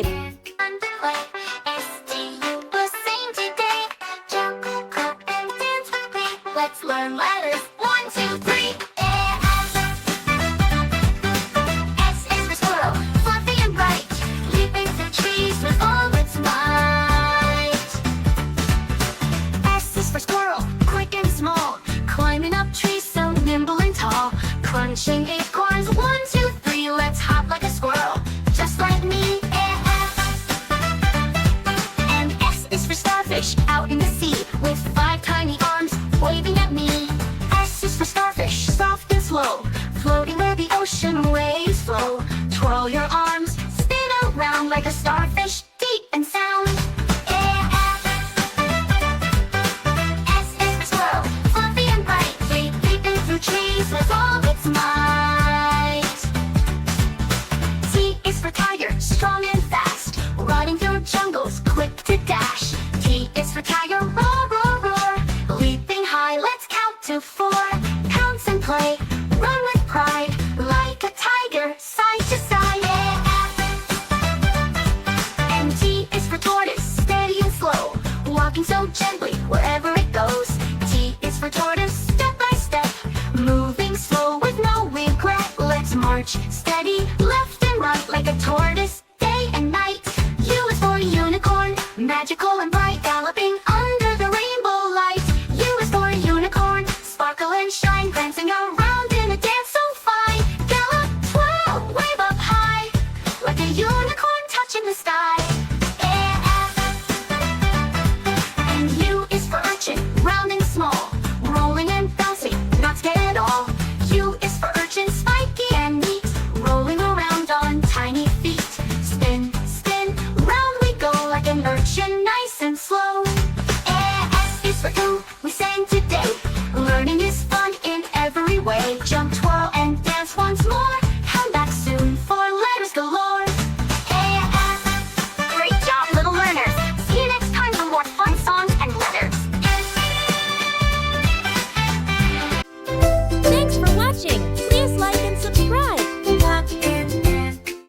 subscribe. Let's learn letters. 1, 2, 3. S is for squirrel, fluffy and bright, leaping through trees with all its might. S is for squirrel, quick and small, climbing up trees so nimble and tall, crunching acorns. 1, 2, 3. Let's hop like a squirrel, just like me. And S is for starfish, out in the sea, with 5 tiny arms waving at me. S is for starfish, soft and slow, floating where the ocean waves flow. Twirl your arms, spin around like a starfish, deep and sound. S is for squirrel, fluffy and bright, leaping through trees with all its might. T is for tiger, strong and fast, riding through jungles, quick to dash. T is for tiger, roar, roar, roar, leaping high. Let's count to 4, pounce and play, run with pride, like a tiger, side to side. And T is for tortoise, steady and slow, walking so gently wherever it goes. T is for tortoise, step by step, moving slow with no regret. Let's march steady, left and right, like a tortoise, day and night. U is for unicorn, magical and bright, galloping under the rainbow light. U is for unicorn, sparkle and shine, prancing around in a dance so fine. Gallop, twirl, wave up high, like a unicorn touching the sky. And U is for urchin, round and small, rolling and bouncing, not scared at all. U is for urchin, spiky and neat, rolling around on tiny feet. Spin, spin, round we go like an urchin, nice and slow. S is for oo, we sang today, learning is fun.